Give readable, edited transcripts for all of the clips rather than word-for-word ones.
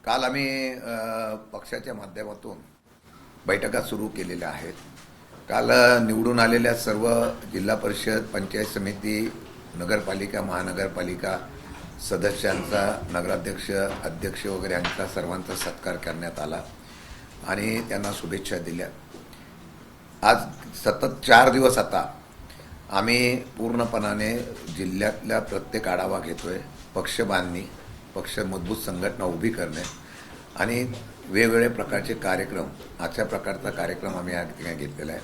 काल आम्ही पक्षाच्या माध्यमातून बैठका सुरू केलेल्या आहेत. काल निवडून आलेल्या सर्व जिल्हा परिषद, पंचायत समिती, नगरपालिका, महानगरपालिका सदस्यांचा, नगराध्यक्ष, अध्यक्ष वगैरे यांचा सर्वांचा सत्कार करण्यात आला आणि त्यांना शुभेच्छा दिल्या. आज सतत 4 दिवस आता आम्ही पूर्णपणाने जिल्ह्यातल्या प्रत्येक आढावा घेतोय. पक्ष बांधणी, पक्ष मजबूत संघटना उभी करणे आणि वेगवेगळे प्रकारचे कार्यक्रम, अशा प्रकारचा कार्यक्रम आम्ही या ठिकाणी घेतलेला आहे.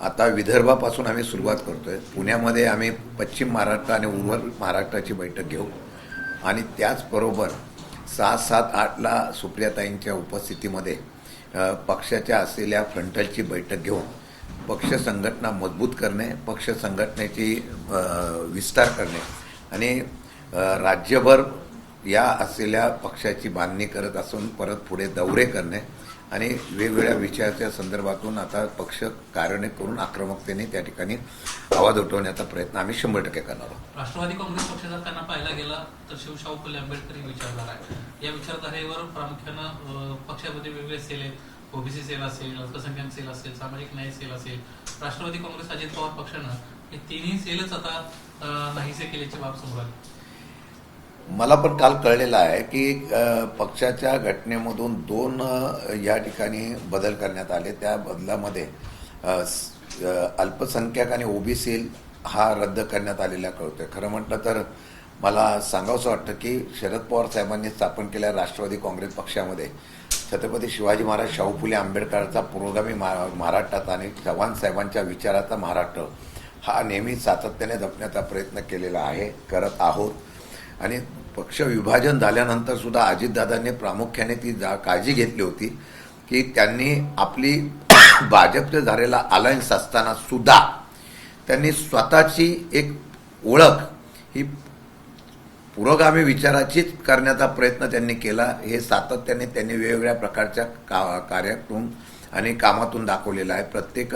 आता विदर्भापासून आम्ही सुरुवात करतोय. पुण्यामध्ये आम्ही पश्चिम महाराष्ट्र आणि उर्वरित महाराष्ट्राची बैठक घेऊ आणि त्याचबरोबर 6, 7, 8ला सुप्रियाताईंच्या उपस्थितीमध्ये पक्षाच्या असलेल्या फ्रंटलची बैठक घेऊन पक्ष संघटना मजबूत करणे, पक्ष संघटनेची विस्तार करणे आणि राज्यभर या असलेल्या पक्षाची बांधणी करत असून परत पुढे दौरे करणे आणि वेगवेगळ्या विषयाच्या संदर्भातून आता पक्ष कार्यान्वित करून आक्रमकतेने त्या ठिकाणी आवाज उठवण्याचा प्रयत्न आम्ही 100% करणार आहोत. राष्ट्रवादी काँग्रेस पक्ष जर त्यांना पाहायला गेला तर शिवशाहू फुले आंबेडकरी विचारधारा आहे. या विचारधारेवर प्रामुख्यानं पक्षामध्ये वेगवेगळे सेल आहेत. ओबीसी सेल असेल, अल्पसंख्याक सेल असेल, सामाजिक न्याय सेल असेल. राष्ट्रवादी काँग्रेस, अजित पवार पक्षानं हे तिन्ही सेलच आता नाहीसे केल्याची बाब समोर आली. मला पण काल कळलेलं आहे की पक्षाच्या घटनेमधून 2 या ठिकाणी बदल करण्यात आले. त्या बदलामध्ये अल्पसंख्याक आणि ओबीसी हा रद्द करण्यात आलेला कळतोय. खरं म्हटलं तर मला सांगावंसं वाटतं की शरद पवार साहेबांनी स्थापन केलेल्या राष्ट्रवादी काँग्रेस पक्षामध्ये छत्रपती शिवाजी महाराज, शाहू फुले आंबेडकरांचा पुरोगामी महाराष्ट्रात आणि चव्हाण साहेबांच्या विचाराचा महाराष्ट्र हा नेहमी सातत्याने जपण्याचा प्रयत्न केलेला आहे, करत आहोत. आणि पक्ष विभाजन झाल्यानंतर सुद्धा अजितदादांनी प्रामुख्याने ती काळजी घेतली होती की त्यांनी आपली भाजपचे झालेला अलायन्स असताना सुद्धा त्यांनी स्वतःची एक ओळख ही पुरोगामी विचाराचीच करण्याचा प्रयत्न त्यांनी केला. हे सातत्याने त्यांनी वेगवेगळ्या प्रकारच्या कार्यातून आणि कामातून दाखवलेलं आहे. प्रत्येक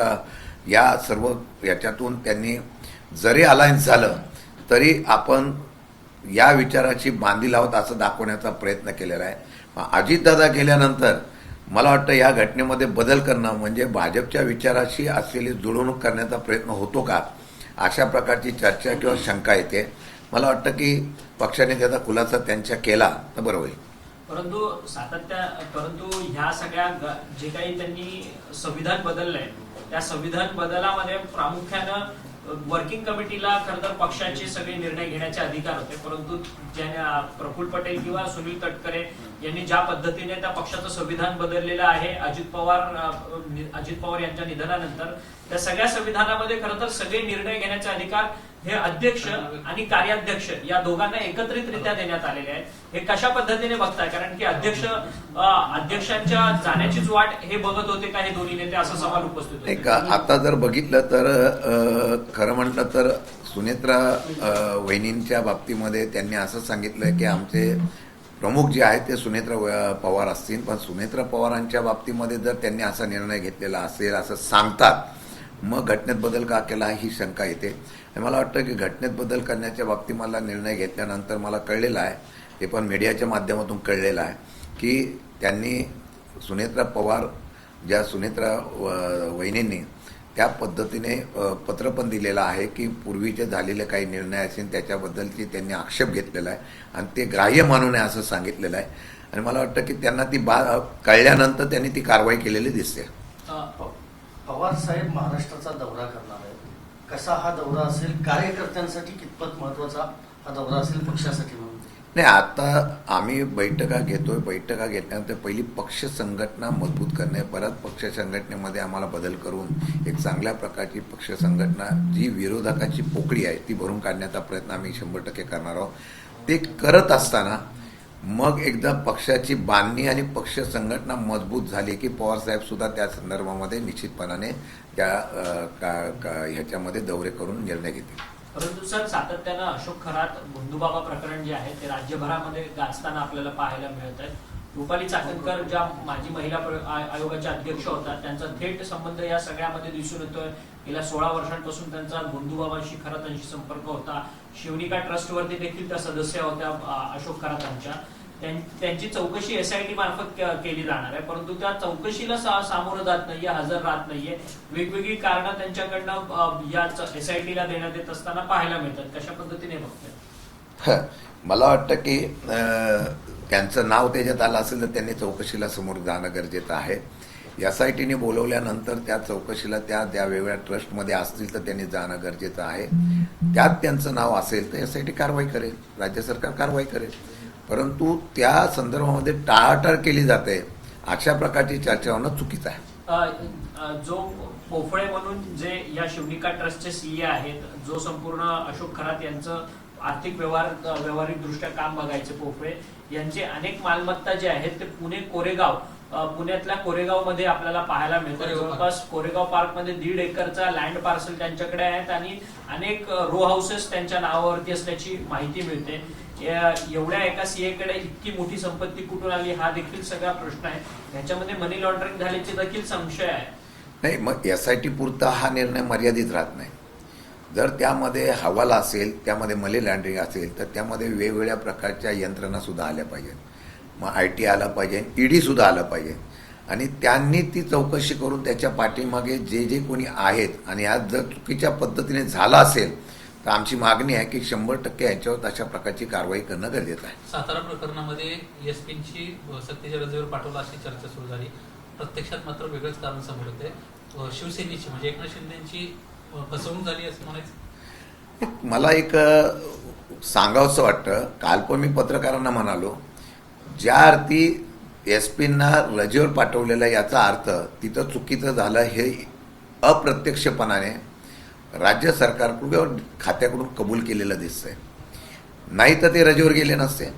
या सर्व याच्यातून त्यांनी जरी अलायन्स झालं तरी आपण या विचाराची बांधील आहोत असं दाखवण्याचा प्रयत्न केलेला आहे. अजितदादा गेल्यानंतर मला वाटतं या घटनेमध्ये बदल करणं म्हणजे भाजपच्या विचाराशी असलेली जुळवणूक करण्याचा प्रयत्न होतो का, अशा प्रकारची चर्चा किंवा शंका येते. मला वाटतं की पक्षाने त्याचा खुलासा त्यांच्या केला तर बरं होईल. परंतु ह्या सगळ्या जे काही त्यांनी संविधान बदललंय त्या संविधान बदलामध्ये प्रामुख्यानं वर्किंग कमिटीला खरं तर पक्षाचे सगळे निर्णय घेण्याचे अधिकार होते. परंतु प्रफुल्ल पटेल किंवा सुनील तटकरे यांनी ज्या पद्धतीने त्या पक्षाचं संविधान बदललेलं आहे, अजित पवार यांच्या निधनानंतर त्या सगळ्या संविधानामध्ये खरं तर सगळे निर्णय घेण्याचे अधिकार हे अध्यक्ष आणि कार्याध्यक्ष या दोघांना एकत्रितरित्या देण्यात आलेले आहेत. हे कशा पद्धतीने बघताय? कारण की अध्यक्षांच्या जाण्याचीच वाट हे बघत होते का हे दोन्ही नेते, असा सवाल उपस्थित होतो. एक आता जर बघितलं तर खरं म्हटलं तर सुनेत्रा वहिनींच्या बाबतीमध्ये त्यांनी असं सांगितलं की आमचे प्रमुख जे आहेत ते सुनेत्रा पवार असतील. पण सुनेत्रा पवारांच्या बाबतीमध्ये जर त्यांनी असा निर्णय घेतलेला असेल असं सांगतात, मग घटनेत बदल का केला ही शंका येते. मला वाटतं की घटनेत बदल करण्याच्या बाबतीत मला निर्णय घेतल्यानंतर मला कळलेलं आहे, ते पण मीडियाच्या माध्यमातून कळलेलं आहे की त्यांनी सुनेत्रा पवार, ज्या सुनेत्रा वहिनींनी त्या पद्धतीने पत्र पण दिलेलं आहे की पूर्वीचे झालेले काही निर्णय असेल त्याच्याबद्दलची त्यांनी आक्षेप घेतलेला आहे आणि ते ग्राह्य मानू नये असं सांगितलेलं आहे. आणि मला वाटतं की त्यांना ती कळल्यानंतर त्यांनी ती कारवाई केलेली दिसते. पवार साहेब महाराष्ट्राचा दौरा करणार आहेत. कसा हा दौरा असेल? कार्यकर्त्यांसाठी कितपत महत्वाचा हा दौरा असेल, पक्षासाठी म्हणून? नाही, आता आम्ही बैठका घेतोय. बैठका घेतल्यानंतर पहिली पक्ष संघटना मजबूत करणे, परत पक्ष संघटनेमध्ये आम्हाला बदल करून एक चांगल्या प्रकारची पक्ष संघटना, जी विरोधकाची पोकळी आहे ती भरून काढण्याचा प्रयत्न आम्ही 100% करणार आहोत. ते करत असताना मग एकदा पक्षाची बांधणी आणि पक्ष संघटना मजबूत झाली की पवारसाहेब सुद्धा त्या संदर्भामध्ये निश्चितपणाने त्या ह्याच्यामध्ये दौरे करून निर्णय घेतील. परंतु सर, सातत्यानं अशोक खरात बंधुबाबा प्रकरण जे आहे ते राज्यभरामध्ये गाजताना आपल्याला पाहायला मिळत आहे. रुपाली चाकणकर ज्या माजी महिला आयोगाच्या अध्यक्ष होत्या त्यांचा थेट संबंध या सगळ्यामध्ये दिसून येतोय. गेल्या 16 वर्षांपासून त्यांचा बंधुबाबांशी खरातांशी संपर्क होता. शिवनिका ट्रस्टवरती देखील त्या सदस्य होत्या अशोक खरातांच्या. त्यांची चौकशी SIT मार्फत केली जाणार आहे, परंतु त्या चौकशीला सामोरं जात नाहीये, हजर राहत नाहीये. वेगवेगळी कारणं त्यांच्याकडनं या SITला देण्यात येत असताना पाहायला मिळतात. कशा पद्धतीने बघताय? मला वाटतं की त्यांचं नाव त्याच्यात आलं असेल तर त्यांनी चौकशीला समोर जाणं गरजेचं आहे. SITने बोलवल्यानंतर त्या चौकशीला त्या वेगवेगळ्या ट्रस्टमध्ये असतील तर त्यांनी जाणं गरजेचं आहे. त्यात त्यांचं नाव असेल तर SIT कारवाई करेल, राज्य सरकार कारवाई करेल. परंतु त्या संदर्भामध्ये टाळाटाळ केली जाते, अशा प्रकारची चर्चा होणं चुकीचं आहे. जो पोफळे म्हणून जे या शिवनिका ट्रस्टचे CA आहेत, जो संपूर्ण अशोक खरात यांचं आर्थिक व्यावहारिक दृष्ट्या काम बघायचे पोफळे यांचे अनेक मालमत्ता जे आहेत ते पुण्यातल्या कोरेगाव मध्ये आपल्याला पाहायला मिळतात. जवळपास कोरेगाव पार्क मध्ये 1.5 एकरचा लँड पार्सल त्यांच्याकडे आहेत आणि अनेक रो हाऊसेस त्यांच्या नावावरती असल्याची माहिती मिळते. एवढ्या एका CA कडे इतकी मोठी संपत्ती कुठून आली हा देखील सगळा प्रश्न आहे. याच्यामध्ये मनी लॉन्ड्रिंग झाल्याचे देखील संशय आहे. नाही, मग SIT पुरता हा निर्णय मर्यादित राहत नाही. जर त्यामध्ये हवाला असेल, त्यामध्ये मनी लॉन्ड्रिंग असेल तर त्यामध्ये वेगवेगळ्या प्रकारच्या यंत्रणा सुद्धा आल्या पाहिजेत. मग IT आला पाहिजे, ED सुद्धा आलं पाहिजे आणि त्यांनी ती चौकशी करून त्याच्या पाठीमागे जे कोणी आहेत आणि आज जर चुकीच्या पद्धतीने झाला असेल तर आमची मागणी आहे की 100% यांच्यावर अशा प्रकारची कारवाई करणं गरजेचं आहे. सातारा प्रकरणामध्ये SPंची सक्तीच्या रजेवर पाठवला अशी चर्चा सुरू झाली. प्रत्यक्षात मात्र वेगळंच कारण समोर येते. शिवसेनेची म्हणजे एकनाथ शिंदेची फसवणूक झाली असं म्हणायचं. मला एक सांगावंसं वाटतं, काल पण मी पत्रकारांना म्हणालो, ज्या अर्थी SPंना रजेवर पाठवलेला याचा अर्थ तिथं चुकीचं झालं हे अप्रत्यक्षपणाने राज्य सरकारकडून खात्याकडून कबूल केलेलं दिसतंय. नाही तर ते रजेवर गेले नसते.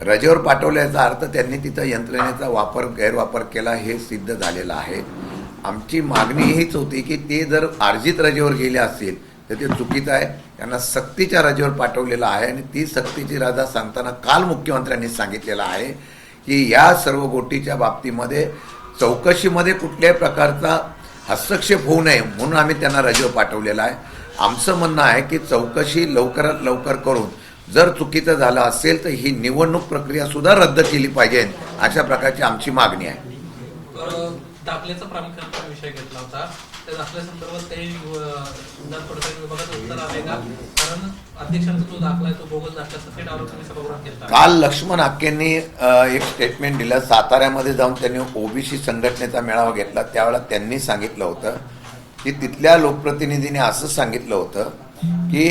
रजेवर पाठवल्याचा अर्थ त्यांनी तिथं यंत्रणेचा गैरवापर केला हे सिद्ध झालेलं आहे. आमची मागणी हीच होती की ते जर अर्जित रजेवर गेले असतील तर ते चुकीचं आहे. त्यांना सक्तीच्या रजेवर पाठवलेलं आहे आणि ती सक्तीची रजा सांगताना काल मुख्यमंत्र्यांनी सांगितलेलं आहे की या सर्व गोष्टीच्या बाबतीमध्ये चौकशीमध्ये कुठल्याही प्रकारचा हस्तक्षेप होऊ नये म्हणून आम्ही त्यांना रजेवर पाठवलेला आहे. आमचं म्हणणं आहे की चौकशी लवकरात लवकर करून जर चुकीचं झालं असेल तर ही निवडणूक प्रक्रिया सुद्धा रद्द केली पाहिजे, अशा प्रकारची आमची मागणी आहे. दाखल्याचा प्रामुख्याने विषय घेतला होता. त्या दाखल्यासंदर्भात काही विभागाचं उत्तर आले का? कारण अध्यक्षांचा जो दाखला आहे तो बोगस दाखल्याचा थेट आरोप तुम्ही सभागृहात केला. काल लक्ष्मण हाकेंनी एक स्टेटमेंट दिलं. साताऱ्यामध्ये जाऊन त्यांनी OBC संघटनेचा मेळावा घेतला. त्यावेळेला त्यांनी सांगितलं होतं की तिथल्या लोकप्रतिनिधींनी असं सांगितलं होतं की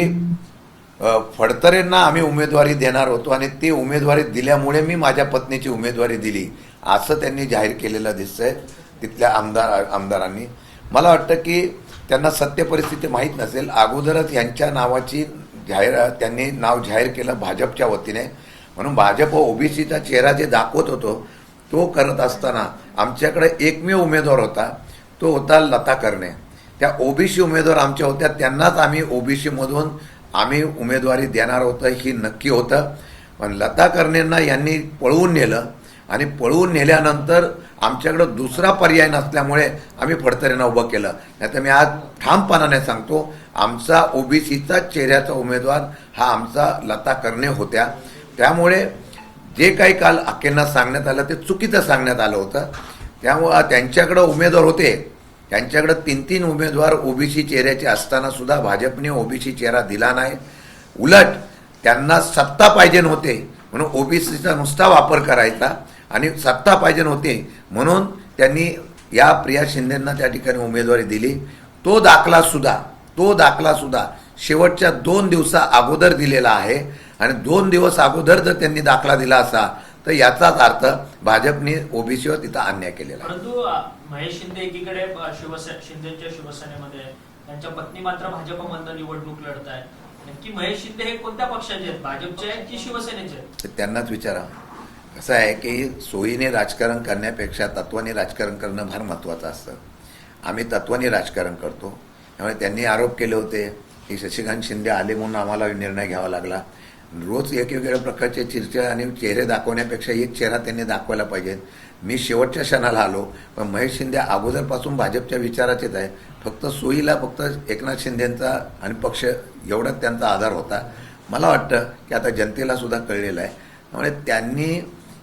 फडतरेंना आम्ही उमेदवारी देणार होतो आणि ती उमेदवारी दिल्यामुळे मी माझ्या पत्नीची उमेदवारी दिली, असं त्यांनी जाहीर केलेलं दिसतंय तिथल्या आमदारांनी. मला वाटतं की त्यांना सत्य परिस्थिती माहीत नसेल. अगोदरच यांच्या नावाची त्यांनी नाव जाहीर केलं भाजपच्या वतीने, म्हणून भाजप OBCचा चेहरा जे दाखवत होतो तो करत असताना आमच्याकडे एकमेव उमेदवार होता, तो होता लता कर्णे. त्या OBC उमेदवार आमच्या होत्या, त्यांनाच आम्ही OBC मधून आम्ही उमेदवारी देणार होतं ही नक्की होतं. पण लता कर्णेंना यांनी पळवून नेलं आणि पळवून नेल्यानंतर आमच्याकडं दुसरा पर्याय नसल्यामुळे आम्ही फडतरेंना उभं केलं. नाहीतर मी आज ठामपणाने सांगतो, आमचा OBCचा चेहऱ्याचा उमेदवार हा आमचा लता कर्णे होत्या. त्यामुळे जे काही काल हाकेंना सांगण्यात आलं ते चुकीचं सांगण्यात आलं होतं. त्यामुळं त्यांच्याकडं उमेदवार होते, त्यांच्याकडे 3 उमेदवार OBC चेहऱ्याचे असताना सुद्धा भाजपने OBC चेहरा दिला नाही. उलट त्यांना सत्ता पाहिजे होते म्हणून OBCचा नुसता वापर करायचा आणि सत्ता पाहिजे होते म्हणून त्यांनी या प्रिया शिंदेंना त्या ठिकाणी उमेदवारी दिली. तो दाखला सुद्धा शेवटच्या 2 दिवसा अगोदर दिलेला आहे आणि 2 दिवस अगोदर जर त्यांनी दाखला दिला असा तर याचाच अर्थ भाजपने OBCवर तिथं अन्याय केलेला. परंतु महेश शिंदे एकीकडे शिंदेच्या शिवसेनेमध्ये, त्यांच्या पत्नी मात्र भाजपमधून निवडणूक लढत आहे. नक्की महेश शिंदे हे कोणत्या पक्षाचे आहेत, भाजपचे आहेत की शिवसेनेचे आहेत? त्यांनाच विचारा. कसं आहे की सोयीने राजकारण करण्यापेक्षा तत्वाने राजकारण करणं फार महत्त्वाचं असतं. आम्ही तत्वाने राजकारण करतो. त्यामुळे त्यांनी आरोप केले होते की शशिकांत शिंदे आले म्हणून आम्हाला निर्णय घ्यावा लागला. रोज वेगवेगळ्या प्रकारचे चर्चा आणि चेहरे दाखवण्यापेक्षा एक चेहरा त्यांनी दाखवायला पाहिजे. मी शेवटच्या क्षणाला आलो, पण महेश शिंदे अगोदरपासून भाजपच्या विचाराचेच आहे. फक्त सोयीला फक्त एकनाथ शिंदेंचा आणि पक्ष एवढाच त्यांचा आधार होता. मला वाटतं की आता जनतेला सुद्धा कळलेलं आहे. त्यामुळे त्यांनी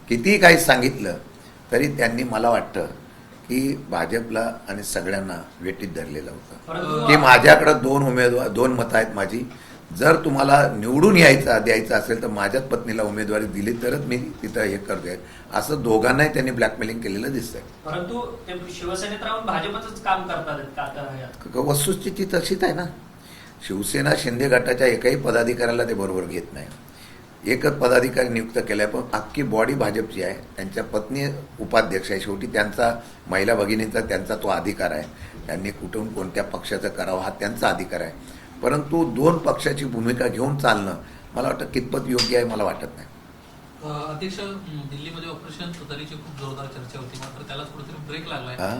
कितीही काही सांगितलं तरी त्यांनी मला वाटतं की भाजपला आणि सगळ्यांना वेटीत धरलेलं होतं परंतु की माझ्याकडे 2 मतं आहेत माझी. जर तुम्हाला निवडून द्यायचं असेल तर माझ्याच पत्नीला उमेदवारी दिली तरच मी तिथं हे करतोय, असं दोघांनाही त्यांनी ब्लॅकमेलिंग केलेलं दिसतंय. परंतु ते शिवसेनेत राहून भाजपच काम करतात का आता? वस्तुस्थिती तशीच आहे ना. शिवसेना शिंदे गटाच्या एकही पदाधिकाऱ्याला ते बरोबर घेत नाही. एकच पदाधिकारी नियुक्त केलाय, पण अख्खी बॉडी भाजपची आहे. त्यांच्या पत्नी उपाध्यक्ष आहे. शेवटी त्यांचा महिला भगिनींचा त्यांचा तो अधिकार आहे. त्यांनी कुठून कोणत्या पक्षाचं करावं हा त्यांचा अधिकार आहे. परंतु 2 पक्षाची भूमिका घेऊन चालणं मला वाटतं कितपत योग्य आहे मला वाटत नाही. अध्यक्ष, दिल्लीमध्ये ऑपरेशन तुतारीची खूप जोरदार चर्चा होती, मात्र त्याला कुठेतरी ब्रेक लागलाय. हा?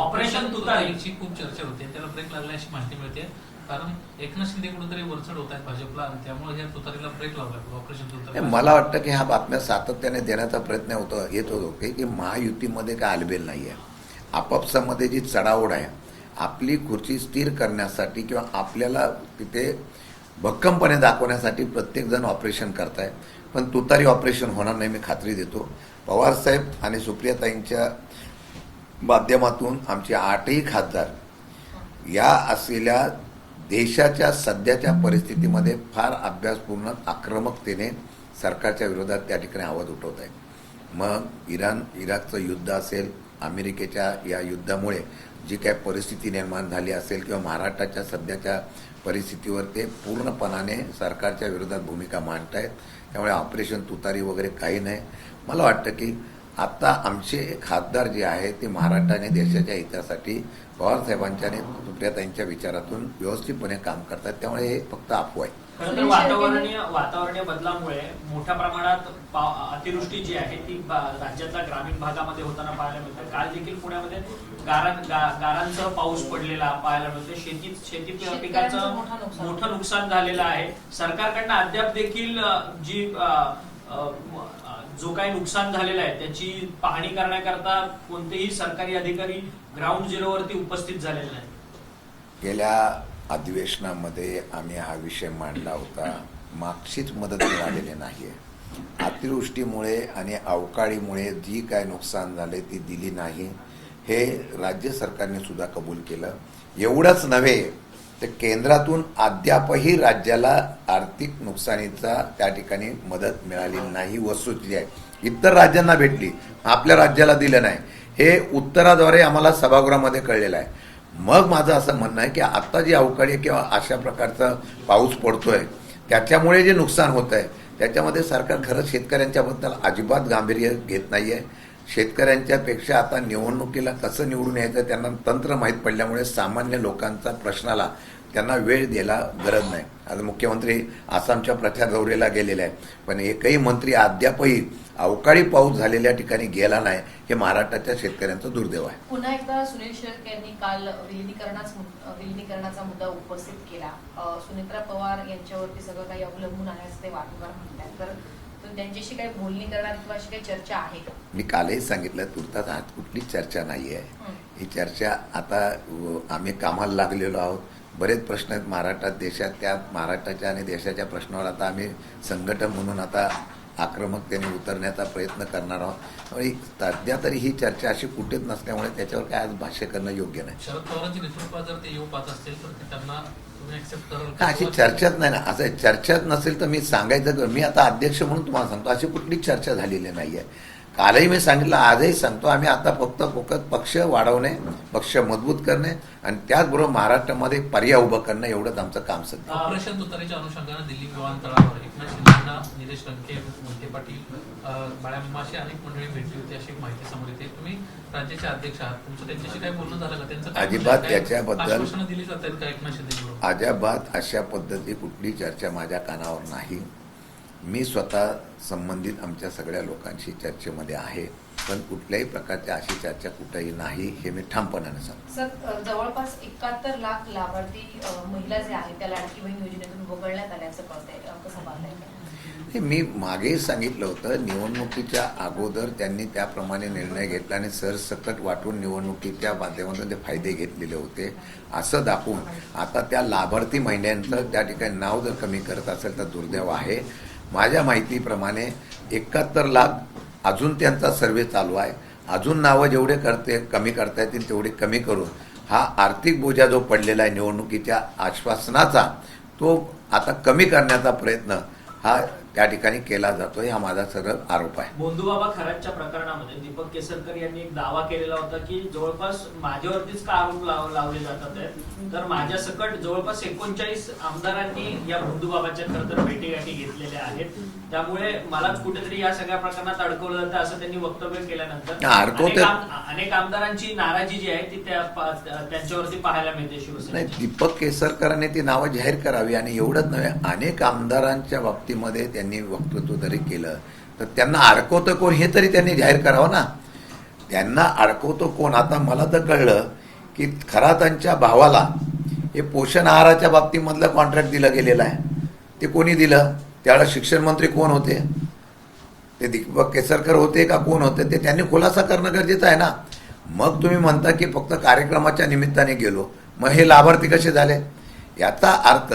ऑपरेशन तुतारीची खूप चर्चा होती, त्याला ब्रेक लागलाय अशी माहिती मिळते. कारण एकनाथ शिंदे कुठेतरी वरचढ होत आहेत भाजपला आणि त्यामुळे या तुतारीला ब्रेक लावलाय ऑपरेशन तुतारी. मला वाटतं की ह्या बातम्या सातत्याने देण्याचा प्रयत्न येत होतो की महायुतीमध्ये काय आलबेल नाही आहे. आपापसामध्ये जी चढाओढ आहे, आपली खुर्ची स्थिर करण्यासाठी किंवा आपल्याला तिथे भक्कमपणे दाखवण्यासाठी प्रत्येकजण ऑपरेशन करताय. पण तुतारी ऑपरेशन होणार नाही, मी खात्री देतो. पवारसाहेब आणि सुप्रियाताईंच्या माध्यमातून आमचे 8ही खासदार या असलेल्या देशाच्या सध्याच्या परिस्थितीमध्ये फार अभ्यासपूर्ण आक्रमकतेने सरकारच्या विरोधात त्या ठिकाणी आवाज उठवत आहेत. मग इराकचं युद्ध असेल, अमेरिकेच्या या युद्धामुळे जी काय परिस्थिती निर्माण झाली असेल किंवा महाराष्ट्राच्या सध्याच्या परिस्थितीवर ते पूर्णपणाने सरकारच्या विरोधात भूमिका मांडत आहेत. त्यामुळे ऑपरेशन तुतारी वगैरे काही नाही. मला वाटतं की आता आमचे खासदार जे आहेत ते महाराष्ट्र आणि देशाच्या हितासाठी पवारसाहेबांच्या आणि सुप्रियाताईंच्या विचारातून व्यवस्थितपणे काम करतात. त्यामुळे हे फक्त अफवा आहे. खरं तर वातावरणीय बदलामुळे मोठ्या प्रमाणात अतिवृष्टी जी आहे ती राज्यातल्या ग्रामीण भागामध्ये होताना पाहायला मिळते. काल देखील पुण्यामध्ये गारांसह पाऊस पडलेला पाहायला मिळतो. शेती पिकांचं मोठं नुकसान झालेलं आहे. सरकारकडनं अद्याप देखील जो काही नुकसान झालेलं आहे त्याची पाहणी करण्याकरता कोणतेही सरकारी अधिकारी ग्राउंड झिरोवरती उपस्थित झालेले नाही. गेल्या अधिवेशनामध्ये आम्ही हा विषय मांडला होता. मागचीच मदत मिळालेली नाहीये. अतिवृष्टीमुळे आणि अवकाळीमुळे जी काय नुकसान झाले ती दिली नाही, हे राज्य सरकारने सुद्धा कबूल केलं. एवढंच नव्हे तर केंद्रातून अद्यापही राज्याला आर्थिक नुकसानीचा त्या ठिकाणी मदत मिळालेली नाही. वस्तुस्थिती आहे, इतर राज्यांना भेटली, आपल्या राज्याला दिलं नाही. हे उत्तराद्वारे आम्हाला सभागृहामध्ये कळलेलं आहे. मग माझं असं म्हणणं आहे की आता जी अवकाळी किंवा अशा प्रकारचा पाऊस पडतोय त्याच्यामुळे जे नुकसान होत आहे त्याच्यामध्ये सरकार खरंच शेतकऱ्यांच्या बद्दल अजिबात गांभीर्य घेत नाहीये. शेतकऱ्यांच्या पेक्षा आता निवडणुकीला कसं निवडून यायचं त्यांना तंत्र माहीत पडल्यामुळे सामान्य लोकांचा प्रश्नाला त्यांना वेळ द्यायला गरज नाही. आज मुख्यमंत्री आसामच्या प्रचार दौऱ्याला गेलेले आहेत, पण एकही मंत्री अद्यापही अवकाळी पाऊस झालेल्या ठिकाणी गेला नाही. हे महाराष्ट्राच्या शेतकऱ्यांचं दुर्दैव आहे. पुन्हा एकदा सुनील शेळके यांनी काल विलिनीकरणाचा मुद्दा उपस्थित केला. सुनेत्रा पवार यांच्यावरती सगळं काही अवलंबून आहे असं ते वारंवार म्हणतात. तर त्यांच्याशी काही बोलणी करणार किंवा अशी काही चर्चा आहे का? मी कालही सांगितलं, तुर्तास आज कुठली चर्चा नाही आहे. ही चर्चा आता आम्ही कामाला लागलेलो आहोत. बरेच प्रश्न आहेत महाराष्ट्रात, देशात. त्या महाराष्ट्राच्या आणि देशाच्या प्रश्नावर आता आम्ही संघटन म्हणून आता आक्रमकतेने उतरण्याचा प्रयत्न करणार आहोत. सध्या तरी ही चर्चा अशी कुठेच नसल्यामुळे त्याच्यावर काय आज भाष्य करणं योग्य नाही. शरद पवारांच्या नेतृत्वात जर ते येऊ पाहत असतील तर ते त्यांना तुम्ही ऍक्सेप्ट कराल? अशी चर्चाच नाही ना. असं चर्चाच नसेल तर मी सांगायचं, मी आता अध्यक्ष म्हणून तुम्हाला सांगतो अशी कुठलीच चर्चा झालेली नाहीये. कालही मी सांगितलं, आजही सांगतो, आम्ही आता फक्त पक्ष वाढवणे, पक्ष मजबूत करणे आणि त्याचबरोबर महाराष्ट्रामध्ये पर्याय उभं करणं एवढंच आमचं काम सध्या. ऑपरेशन तुतारीच्या अनुषंगाने दिल्ली विमानतळावर एकनाथ शिंदेंना निलेश लंके, मोहिते पाटील, बाळामामा अशी अनेक मंडळी भेटली होती अशी माहिती समोर येते. तुम्ही राज्याचे अध्यक्ष आहात, तुमचं त्यांच्याशी काही बोलणं झालं का? त्यांचं अजिबात त्याच्याबद्दल आश्वासनं दिली जात आहेत का एकनाथ शिंदे? अजिबात अशा पद्धती कुठली चर्चा माझ्या कानावर नाही. मी स्वतः संबंधित आमच्या सगळ्या लोकांशी चर्चेमध्ये आहे, पण कुठल्याही प्रकारची अशी चर्चा कुठेही नाही, हे मी ठामपणाने सांगतो. सर, जवळपास 71 लाख लाभार्थी महिला जे आहेत त्या लाडकी बहीण योजनेतून वगळण्यात आल्याचं कळतंय. कसं पाहताय? हे मी मागेही सांगितलं होतं. निवडणुकीच्या अगोदर त्यांनी त्याप्रमाणे निर्णय घेतला आणि सरसकट वाटून निवडणुकीच्या माध्यमातून ते फायदे घेतलेले होते असं दाखवून आता त्या लाभार्थी महिन्यांचं त्या ठिकाणी नाव जर कमी करत असेल तर दुर्दैव आहे. माझ्या माहितीप्रमाणे 71 लाख अजून त्यांचा सर्वे चालू आहे. अजून नावं जेवढे कमी करता येतील तेवढे कमी करून हा आर्थिक बोजा जो पडलेला आहे निवडणुकीच्या आश्वासनाचा तो आता कमी करण्याचा प्रयत्न हा त्या ठिकाणी केला जातोय, हा माझा सरळ आरोप आहे. बोंधूबाबा खरातच्या प्रकरणामध्ये दीपक केसरकर यांनी एक दावा केलेला होता की जवळपास माझ्यावरतीच का आरोप लावले जातात आहेत. तर माझ्या सकट जवळपास 39 आमदारांनी या बोंधूबाबाच्या खरं तर भेटीगाठी घेतलेल्या आहेत. त्यामुळे मला कुठेतरी या सगळ्या प्रकरणात अडकवलं जातं असं त्यांनी वक्तव्य केल्यानंतर अनेक आमदारांची नाराजी जी आहे ती त्यांच्यावरती पाहायला मिळते नाही, शिवसेनेची. दीपक केसरकरांनी ती नावं जाहीर करावी आणि एवढंच नव्हे, अनेक आमदारांच्या बाबतीमध्ये त्यांनी वक्तृत्व जरी केलं तर त्यांना अडकवतं कोण हे तरी त्यांनी जाहीर करावं ना. त्यांना अडकवतो कोण? आता मला तर कळलं की खरातांच्या भावाला हे पोषण आहाराच्या बाबतीमधलं कॉन्ट्रॅक्ट दिलं गेलेलं आहे. ते कोणी दिलं? त्यावेळेला शिक्षण मंत्री कोण होते? ते दीपक केसरकर होते का कोण होते? ते त्यांनी खुलासा करणं गरजेचं आहे ना. मग तुम्ही म्हणता की फक्त कार्यक्रमाच्या निमित्ताने गेलो, मग हे लाभार्थी कसे झाले? याचा अर्थ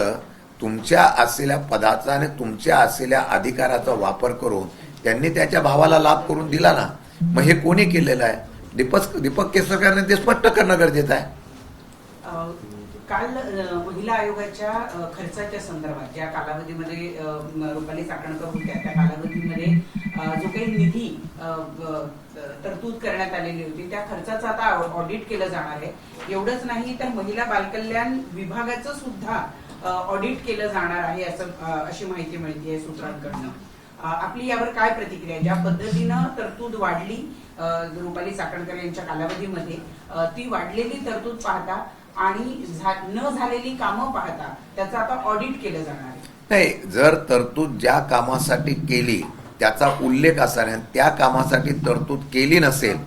तुमच्या असलेल्या पदाचा आणि तुमच्या असलेल्या अधिकाराचा वापर करून त्यांनी त्याच्या भावाला लाभ करून दिला ना. मग हे कोणी केलेलं आहे? दीपक केसरकरांनी ते स्पष्ट करणं गरजेचं आहे. काल महिला आयोगाच्या खर्चाच्या संदर्भात ज्या कालावधीमध्ये रुपाली चाकणकर होत्या त्या कालावधीमध्ये जो काही निधी तरतूद करण्यात आलेली होती त्या खर्चाचं आता ऑडिट केलं जाणार आहे. एवढंच नाही तर महिला बालकल्याण विभागाचं सुद्धा ऑडिट केलं जाणार आहे अशी माहिती मिळते सूत्रांकडनं. आपली यावर काय प्रतिक्रिया? ज्या पद्धतीनं तरतूद वाढली रुपाली चाकणकर यांच्या कालावधीमध्ये ती वाढलेली तरतूद पाहता आणि न झालेली कामं पाहता त्याचं आता ऑडिट केलं जाणार आहे. नाही, जर तरतूद ज्या कामासाठी केली त्याचा उल्लेख असताना त्या कामासाठी तरतूद केली नसेल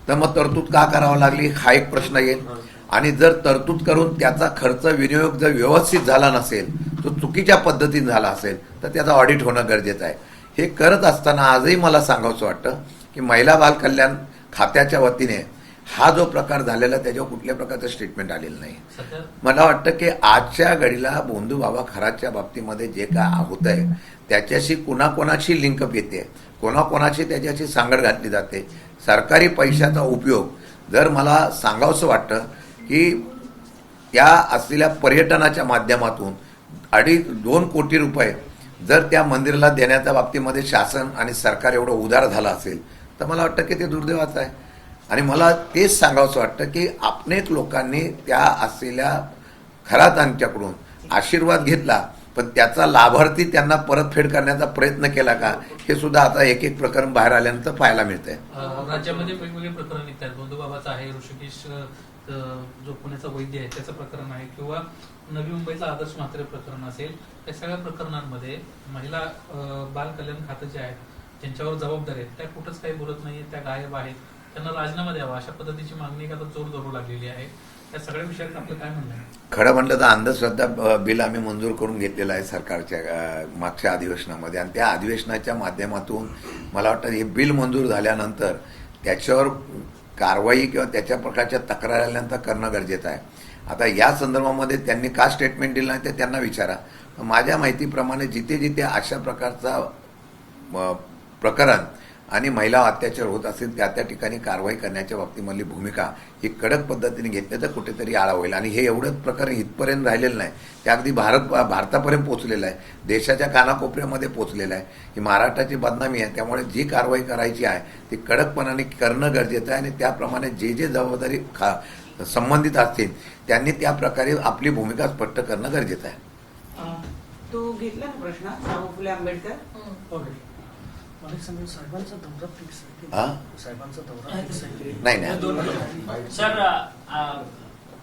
तर मग तरतूद का करावं लागली हा एक प्रश्न येईल. आणि जर तरतूद करून त्याचा खर्च विनियोग जर व्यवस्थित झाला नसेल, तो चुकीच्या पद्धतीने झाला असेल तर त्याचा ऑडिट होणं गरजेचं आहे. हे करत असताना आजही मला सांगावंसं वाटतं की महिला बाल कल्याण खात्याच्या वतीने हा जो प्रकार झालेला त्याच्यावर कुठल्या प्रकारचं स्टेटमेंट आलेलं नाही. मला वाटतं की आजच्या घडीला बोंधूबाबा खराच्या बाबतीमध्ये जे काय होत आहे त्याच्याशी कोणाकोणाची लिंकअप येते, कोणाकोणाची त्याच्याशी सांगड घातली जाते. सरकारी पैशाचा उपयोग जर मला सांगावंसं वाटतं की त्या असलेल्या पर्यटनाच्या माध्यमातून 2.5 कोटी रुपये जर त्या मंदिराला देण्याच्या बाबतीमध्ये शासन आणि सरकार एवढं उदार झालं असेल तर मला वाटतं की ते दुर्दैवाचं आहे. आणि मला तेच सांगावंसं वाटतं की अनेक लोकांनी त्या असलेल्या खरातांच्याकडून आशीर्वाद घेतला पण त्याचा लाभार्थी त्यांना परतफेड करण्याचा प्रयत्न केला का हे सुद्धा आता एक एक प्रकरण बाहेर आल्यानंतर पाहायला मिळतंय. राज्यामध्ये वेगवेगळे प्रकरण निघतात. बोंधूबाबाचं आहे, ऋषिकेश जो पुण्याचा वैद्य आहे त्याचं प्रकरण आहे, किंवा नवी मुंबईचा आदर्श म्हात्रे प्रकरण असेल. या सगळ्या प्रकरणांमध्ये महिला बाल कल्याण खातं जे आहे ज्यांच्यावर जबाबदारी आहेत त्या कुठंच काही बोलत नाहीये, त्या गायब आहेत. त्यांना राजीनामा द्यावा अशा पद्धतीची मागणी आता जोर धरू लागलेली आहे. या सगळ्या विषयात आपलं काय म्हणणं आहे? खरं म्हटलं तर अंधश्रद्धा बिल आम्ही मंजूर करून घेतलेलं आहे सरकारच्या मागच्या अधिवेशनामध्ये. आणि त्या अधिवेशनाच्या माध्यमातून मला वाटतं हे बिल मंजूर झाल्यानंतर त्याच्यावर कारवाई किंवा त्याच्या प्रकारच्या तक्रार आल्यानंतर करणं गरजेचं आहे. आता या संदर्भामध्ये त्यांनी का स्टेटमेंट दिलं नाही ते त्यांना विचारा. माझ्या माहितीप्रमाणे जिथे जिथे अशा प्रकारचा प्रकरण आणि महिला अत्याचार होत असेल त्या ठिकाणी कारवाई करण्याच्या बाबतीमधली भूमिका ही कडक पद्धतीने घेतली तर कुठेतरी आळा होईल. आणि हे एवढंच प्रकरण इथपर्यंत राहिलेलं नाही, ते अगदी भारतापर्यंत पोहोचलेलं आहे, देशाच्या कानाकोपऱ्यामध्ये पोहोचलेलं आहे. ही महाराष्ट्राची बदनामी आहे. त्यामुळे जी कारवाई करायची आहे ती कडकपणाने करणं गरजेचं आहे. आणि त्याप्रमाणे जे जे जबाबदारी संबंधित असतील त्यांनी त्या प्रकारे आपली भूमिका स्पष्ट करणं गरजेचं आहे. तो घेतला ना प्रश्न शाहू फुले आंबेडकर. साहेबांचा दौरा फिक्स नाही नाही सर,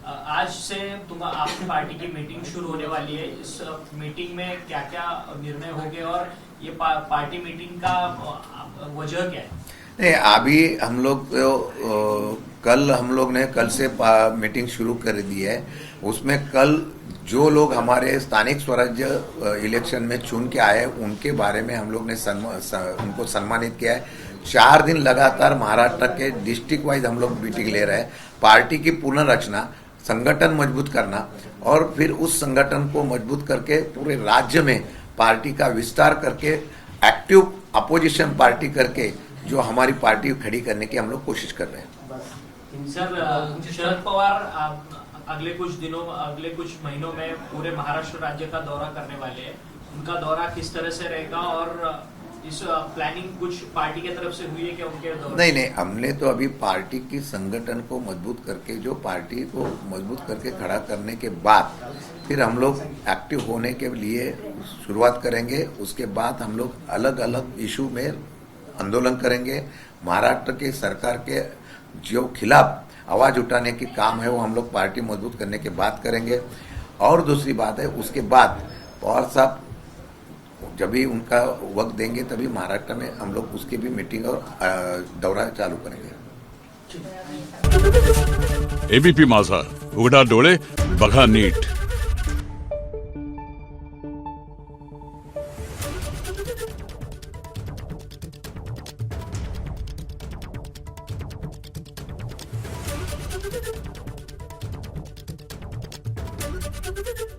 आज से आपकी पार्टी की मीटिंग शुरू होने वाली है. इस मीटिंग में क्या क्या निर्णय होंगे और ये पार्टी मीटिंग का वजह क्या है? नहीं, अभी हम लोग ने कल से मीटिंग शुरू कर दी है. उसमें कल जो लोग हमारे स्थानिक स्वराज्य इलेक्शन में चुन के आए उनके बारे में हम लोग ने उनको सम्मानित किया है. 4 दिन लगातार महाराष्ट्र के डिस्ट्रिक्ट वाइज हम लोग मीटिंग ले रहे हैं. पार्टी की पुनर्रचना, संगठन मजबूत करना और फिर उस संगठन को मजबूत करके पूरे राज्य में पार्टी का विस्तार करके एक्टिव अपोजिशन पार्टी करके जो हमारी पार्टी खड़ी करने की हम लोग कोशिश कर रहे हैं। सर, शरद पवार अगले कुछ महीनों में पूरे महाराष्ट्र राज्य का दौरा करने वाले हैं। उनका दौरा किस तरह से रहेगा और इस प्लानिंग कुछ पार्टी की तरफ से हुई है क्या उनके दौरे? नहीं, हमने तो अभी पार्टी की संगठन को मजबूत करके, जो पार्टी को मजबूत करके खड़ा करने के बाद फिर हम लोग एक्टिव होने के लिए शुरुआत करेंगे। उसके बाद हम लोग अलग अलग इशू में आंदोलन करेंगे। महाराष्ट्र के सरकार के जो खिलाफ आवाज उठाने की काम है वो हम लोग पार्टी मजबूत करने के बाद करेंगे। और दूसरी बात है, उसके बाद पवार साहब जब भी उनका वक्त देंगे तभी महाराष्ट्र में हम लोग उसकी भी मीटिंग और दौरा चालू करेंगे। एबीपी माझा, उघडा डोळे बघा नीट। Thank you.